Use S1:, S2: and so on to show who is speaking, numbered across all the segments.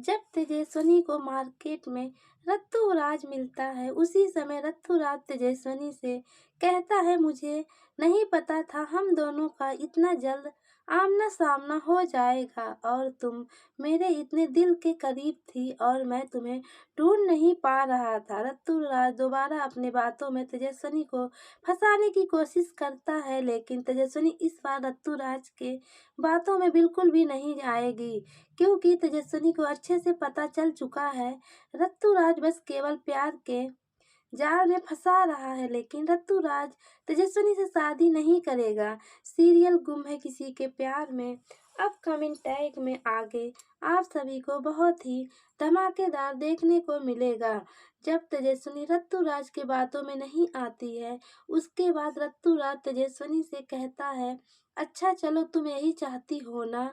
S1: जब तेजस्विनी को मार्केट में ऋतुराज मिलता है, उसी समय ऋतुराज तेजस्विनी से कहता है, मुझे नहीं पता था हम दोनों का इतना जल्द आमना सामना हो जाएगा और तुम मेरे इतने दिल के करीब थी और मैं तुम्हें ढूंढ नहीं पा रहा था। ऋतुराज दोबारा अपने बातों में तेजस्विनी को फंसाने की कोशिश करता है, लेकिन तेजस्विनी इस बार ऋतुराज के बातों में बिल्कुल भी नहीं आएगी, क्योंकि तेजस्विनी को अच्छे से पता चल चुका है ऋतुराज बस केवल प्यार के जाल में फंसा रहा है। लेकिन ऋतुराज तेजस्विनी से शादी नहीं करेगा। सीरियल गुम है किसी के प्यार में अपकमिंग टैग में आगे आप सभी को बहुत ही धमाकेदार देखने को मिलेगा। जब तेजस्विनी ऋतुराज के बातों में नहीं आती है, उसके बाद ऋतुराज तेजस्विनी से कहता है, अच्छा चलो तुम यही चाहती हो ना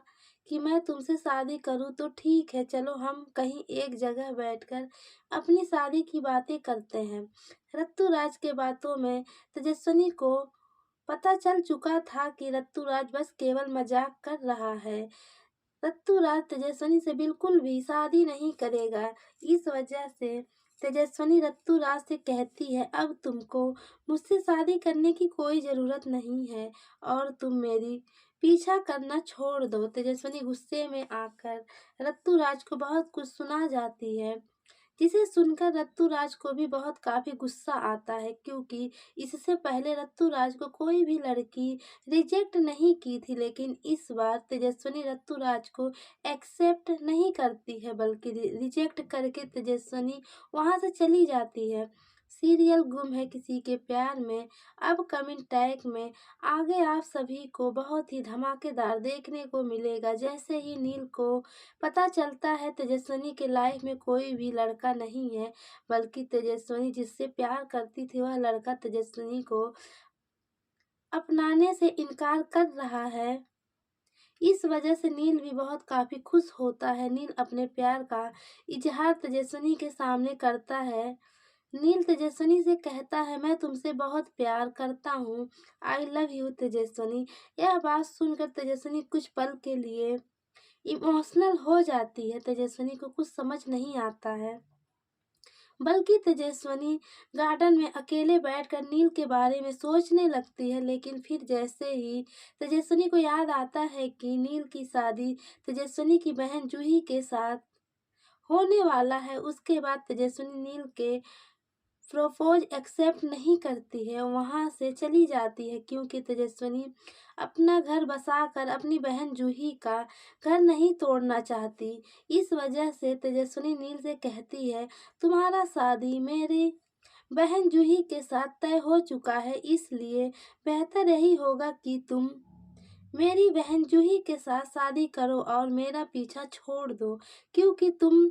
S1: कि मैं तुमसे शादी करूं, तो ठीक है, चलो हम कहीं एक जगह बैठकर अपनी शादी की बातें करते हैं। ऋतुराज के बातों में तेजस्विनी को पता चल चुका था कि ऋतुराज बस केवल मजाक कर रहा है। ऋतुराज तेजस्विनी से बिल्कुल भी शादी नहीं करेगा। इस वजह से तेजस्विनी ऋतुराज से कहती है, अब तुमको मुझसे शादी करने की कोई ज़रूरत नहीं है और तुम मेरी पीछा करना छोड़ दो। तेजस्विनी गुस्से में आकर ऋतुराज को बहुत कुछ सुना जाती है, जिसे सुनकर ऋतुराज को भी बहुत काफी गुस्सा आता है, क्योंकि इससे पहले ऋतुराज को कोई भी लड़की रिजेक्ट नहीं की थी, लेकिन इस बार तेजस्विनी ऋतुराज को एक्सेप्ट नहीं करती है, बल्कि रिजेक्ट करके तेजस्विनी वहां से चली जाती है। सीरियल गुम है किसी के प्यार में अपकमिंग टैग में आगे आप सभी को बहुत ही धमाकेदार देखने को मिलेगा। जैसे ही नील को पता चलता है तेजस्विनी के लाइफ में कोई भी लड़का नहीं है, बल्कि तेजस्विनी जिससे प्यार करती थी वह लड़का तेजस्विनी को अपनाने से इनकार कर रहा है। इस वजह से नील भी बहुत काफी खुश होता है। नील अपने प्यार का इजहार तेजस्विनी के सामने करता है। नील तेजस्विनी से कहता है, मैं तुमसे बहुत प्यार करता हूँ, आई लव यू तेजस्विनी। यह बात सुनकर तेजस्विनी कुछ पल के लिए इमोशनल हो जाती है। तेजस्विनी को कुछ समझ नहीं आता है, बल्कि तेजस्विनी गार्डन में अकेले बैठकर नील के बारे में सोचने लगती है। लेकिन फिर जैसे ही तेजस्विनी को याद आता है कि नील की शादी तेजस्विनी की बहन जूही के साथ होने वाला है, उसके बाद तेजस्विनी नील के प्रपोज एक्सेप्ट नहीं करती है, वहां से चली जाती है, क्योंकि तेजस्विनी अपना घर बसाकर अपनी बहन जूही का घर नहीं तोड़ना चाहती। इस वजह से तेजस्विनी नील से कहती है, तुम्हारा शादी मेरे बहन जूही के साथ तय हो चुका है, इसलिए बेहतर यही होगा कि तुम मेरी बहन जूही के साथ शादी करो और मेरा पीछा छोड़ दो। क्योंकि तुम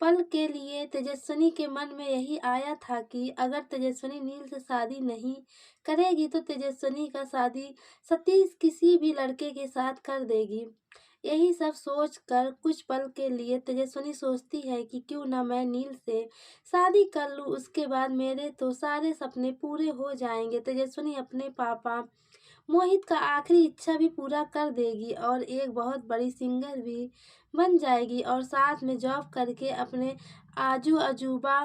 S1: पल के लिए तेजस्विनी के मन में यही आया था कि अगर तेजस्विनी नील से शादी नहीं करेगी तो तेजस्विनी का शादी सतीश किसी भी लड़के के साथ कर देगी। यही सब सोचकर कुछ पल के लिए तेजस्विनी सोचती है कि क्यों ना मैं नील से शादी कर लूं, उसके बाद मेरे तो सारे सपने पूरे हो जाएंगे। तेजस्विनी अपने पापा मोहित का आखिरी इच्छा भी पूरा कर देगी और एक बहुत बड़ी सिंगर भी बन जाएगी और साथ में जॉब करके अपने आजू अजूबा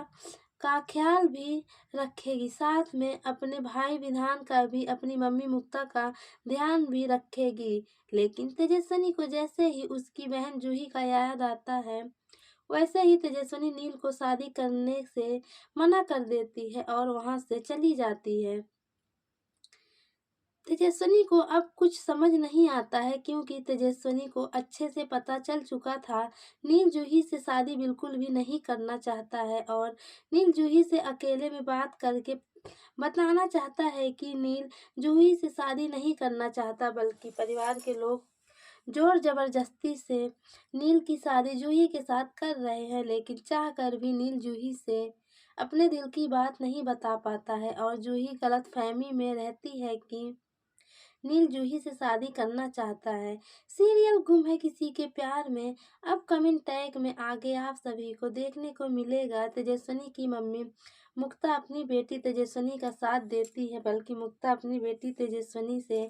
S1: का ख्याल भी रखेगी। साथ में अपने भाई विधान का भी, अपनी मम्मी मुक्ता का ध्यान भी रखेगी। लेकिन तेजस्विनी को जैसे ही उसकी बहन जूही का याद आता है, वैसे ही तेजस्विनी नील को शादी करने से मना कर देती है और वहां से चली जाती है। तेजस्विनी को अब कुछ समझ नहीं आता है, क्योंकि तेजस्विनी को अच्छे से पता चल चुका था नील जूही से शादी बिल्कुल भी नहीं करना चाहता है और नील जूही से अकेले में बात करके बताना चाहता है कि नील जूही से शादी नहीं करना चाहता, बल्कि परिवार के लोग जोर जबरदस्ती से नील की शादी जूही के साथ कर रहे हैं। लेकिन चाह कर भी नील जूही से अपने दिल की बात नहीं बता पाता है और जूही गलतफहमी में रहती है कि नील जूही से शादी करना चाहता है। सीरियल गुम है किसी के प्यार में अपकमिंग टैग में आगे आप सभी को देखने को मिलेगा। तेजस्विनी की मम्मी मुक्ता अपनी बेटी तेजस्विनी का साथ देती है, बल्कि मुक्ता अपनी बेटी तेजस्विनी से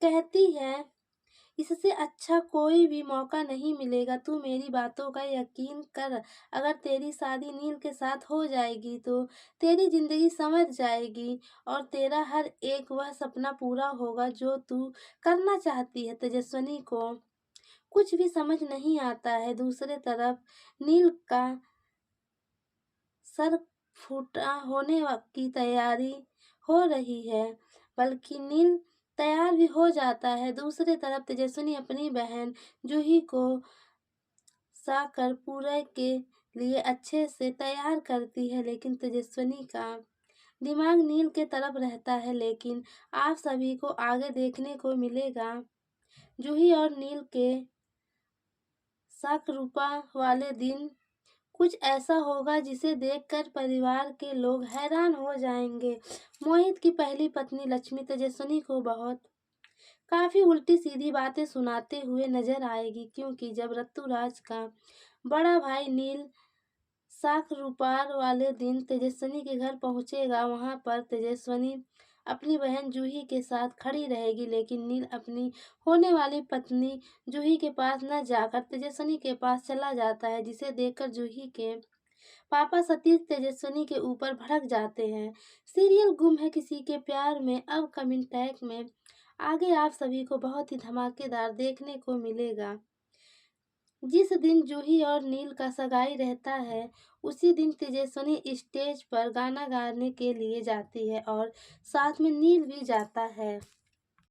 S1: कहती है, इससे अच्छा कोई भी मौका नहीं मिलेगा। तू मेरी बातों का यकीन कर। अगर तेरी शादी नील के साथ हो जाएगी तो तेरी ज़िंदगी संवर जाएगी और तेरा हर एक वह सपना पूरा होगा जो तू करना चाहती है। तेजस्विनी को कुछ भी समझ नहीं आता है। दूसरे तरफ नील का सर फूटा होने की तैयारी हो रही है, बल्कि नील तैयार भी हो जाता है। दूसरी तरफ तेजस्विनी अपनी बहन जूही को साकर पूरे के लिए अच्छे से तैयार करती है, लेकिन तेजस्विनी का दिमाग नील के तरफ रहता है। लेकिन आप सभी को आगे देखने को मिलेगा जूही और नील के साकरुपा वाले दिन कुछ ऐसा होगा जिसे देखकर परिवार के लोग हैरान हो जाएंगे। मोहित की पहली पत्नी लक्ष्मी तेजस्विनी को काफी उल्टी सीधी बातें सुनाते हुए नजर आएगी, क्योंकि जब ऋतुराज का बड़ा भाई नील साकरुपार वाले दिन तेजस्विनी के घर पहुंचेगा, वहां पर तेजस्विनी अपनी बहन जूही के साथ खड़ी रहेगी, लेकिन नील अपनी होने वाली पत्नी जूही के पास न जाकर तेजस्विनी के पास चला जाता है, जिसे देखकर जूही के पापा सतीश तेजस्विनी के ऊपर भड़क जाते हैं। सीरियल गुम है किसी के प्यार में अब कमिंग टैग में आगे आप सभी को बहुत ही धमाकेदार देखने को मिलेगा। जिस दिन जूही और नील का सगाई रहता है, उसी दिन तेजस्विनी स्टेज पर गाना गाने के लिए जाती है और साथ में नील भी जाता है।